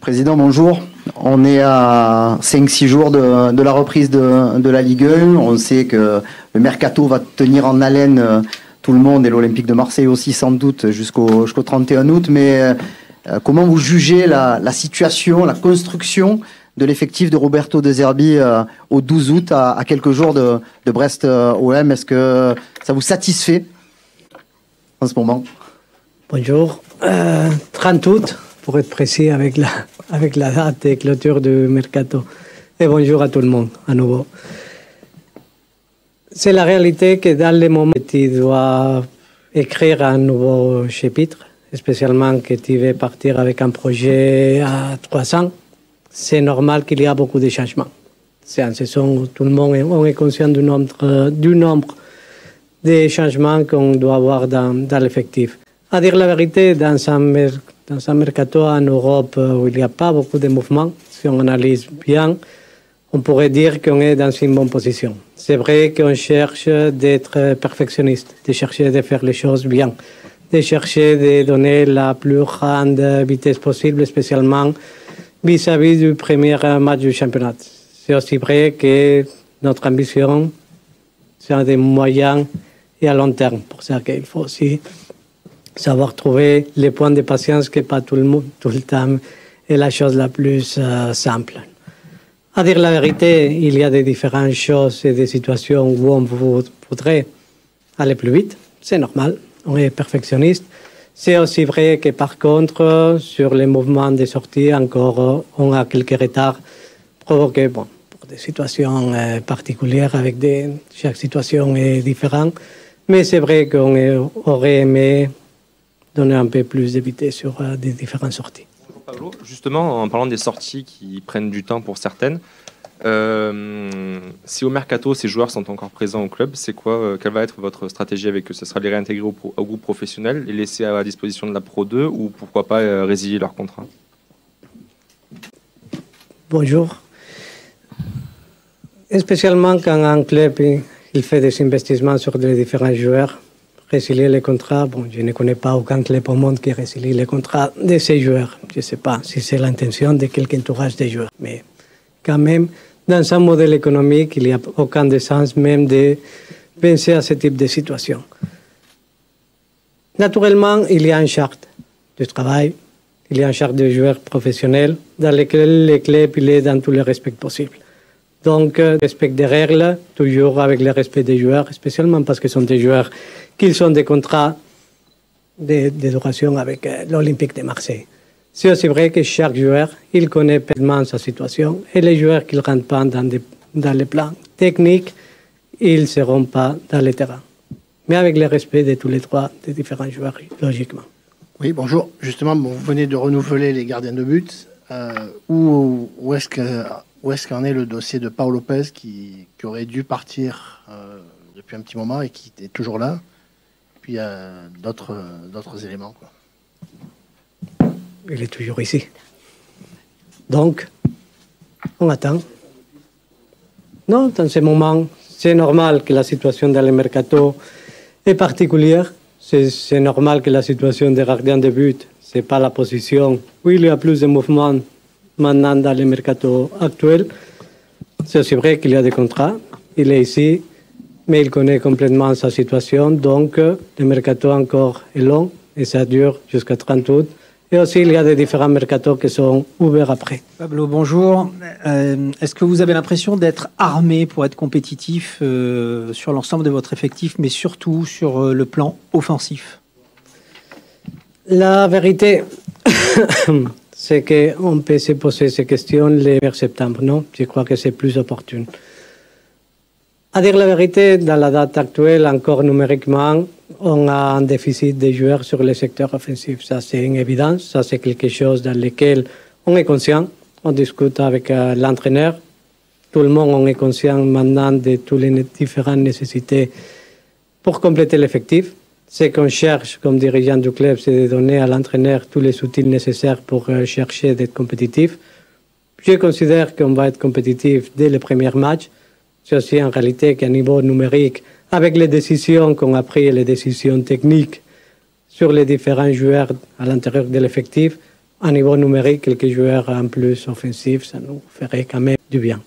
Président, bonjour. On est à 5-6 jours de la reprise de la Ligue 1. On sait que le mercato va tenir en haleine tout le monde et l'Olympique de Marseille aussi sans doute jusqu'au 31 août. Mais comment vous jugez la situation, la construction de l'effectif de Roberto De Zerbi au 12 août à quelques jours de Brest OM? Est-ce que ça vous satisfait en ce moment? Bonjour. 30 août, pour être précis avec la date de clôture du mercato. Et bonjour à tout le monde, à nouveau. C'est la réalité que dans les moments où tu dois écrire un nouveau chapitre, spécialement que tu veux partir avec un projet à 3 ans, c'est normal qu'il y a beaucoup de changements. C'est une saison où tout le monde est conscient du nombre de changements qu'on doit avoir dans l'effectif. À dire la vérité, dans un mercato en Europe où il n'y a pas beaucoup de mouvements, si on analyse bien, on pourrait dire qu'on est dans une bonne position. C'est vrai qu'on cherche d'être perfectionniste, de chercher de faire les choses bien, de chercher de donner la plus grande vitesse possible, spécialement vis-à-vis du premier match du championnat. C'est aussi vrai que notre ambition, c'est des moyens et à long terme. Pour ça qu'il faut aussi savoir trouver les points de patience que pas tout le temps est la chose la plus simple. À dire la vérité, il y a des différentes choses et des situations où on voudrait aller plus vite. C'est normal, on est perfectionniste. C'est aussi vrai que par contre, sur les mouvements de sortie, encore, on a quelques retards provoqués pour des situations particulières avec chaque situation est différente. Mais c'est vrai qu'on aurait aimé donner un peu plus de vitesse sur des différentes sorties. Pablo, justement, en parlant des sorties qui prennent du temps pour certaines, si au mercato, ces joueurs sont encore présents au club, c'est quoi, quelle va être votre stratégie avec eux? Ce sera de les réintégrer au groupe professionnel, les laisser à la disposition de la Pro 2 ou pourquoi pas résilier leur contrat? Bonjour. Spécialement quand un club il fait des investissements sur les différents joueurs, résilier les contrats, je ne connais pas aucun club au monde qui résilie les contrats de ces joueurs. Je ne sais pas si c'est l'intention de quelque entourage des joueurs. Mais quand même, dans un modèle économique, il n'y a aucun sens même de penser à ce type de situation. Naturellement, il y a une charte de travail, il y a une charte de joueurs professionnels dans laquelle le club il est dans tous les respects possibles. Donc, respect des règles, toujours avec le respect des joueurs, spécialement parce que ce sont des joueurs qui ont des contrats de duration avec l'Olympique de Marseille. C'est aussi vrai que chaque joueur, il connaît pleinement sa situation et les joueurs qui ne rentrent pas dans les plans techniques, ils ne seront pas dans le terrain. Mais avec le respect de tous les trois, des différents joueurs, logiquement. Oui, bonjour. Justement, vous venez de renouveler les gardiens de but. Où est-ce qu'en est le dossier de Pau Lopez qui aurait dû partir depuis un petit moment et qui est toujours là? Puis il y a d'autres éléments, quoi. Il est toujours ici. Donc, on attend. Non, dans ce moment, c'est normal que la situation dans le mercato est particulière. C'est normal que la situation des gardiens de but, ce n'est pas la position où il y a plus de mouvements maintenant dans le mercato actuel. C'est aussi vrai qu'il y a des contrats. Il est ici, mais il connaît complètement sa situation. Donc, le mercato encore est long et ça dure jusqu'à 30 août. Et aussi, il y a des différents mercatos qui sont ouverts après. Pablo, bonjour. Est-ce que vous avez l'impression d'être armé pour être compétitif sur l'ensemble de votre effectif, mais surtout sur le plan offensif? La vérité, c'est qu'on peut se poser ces questions le 1er septembre, non? Je crois que c'est plus opportun. À dire la vérité, dans la date actuelle, encore numériquement, on a un déficit de joueurs sur le secteur offensif. Ça, c'est une évidence. Ça, c'est quelque chose dans lequel on est conscient. On discute avec l'entraîneur. Tout le monde on est conscient maintenant de toutes les différentes nécessités pour compléter l'effectif. Ce qu'on cherche comme dirigeant du club, c'est de donner à l'entraîneur tous les outils nécessaires pour chercher d'être compétitif. Je considère qu'on va être compétitif dès le premier match. C'est aussi en réalité qu'à niveau numérique, avec les décisions qu'on a prises et les décisions techniques sur les différents joueurs à l'intérieur de l'effectif, à niveau numérique, quelques joueurs en plus offensifs, ça nous ferait quand même du bien.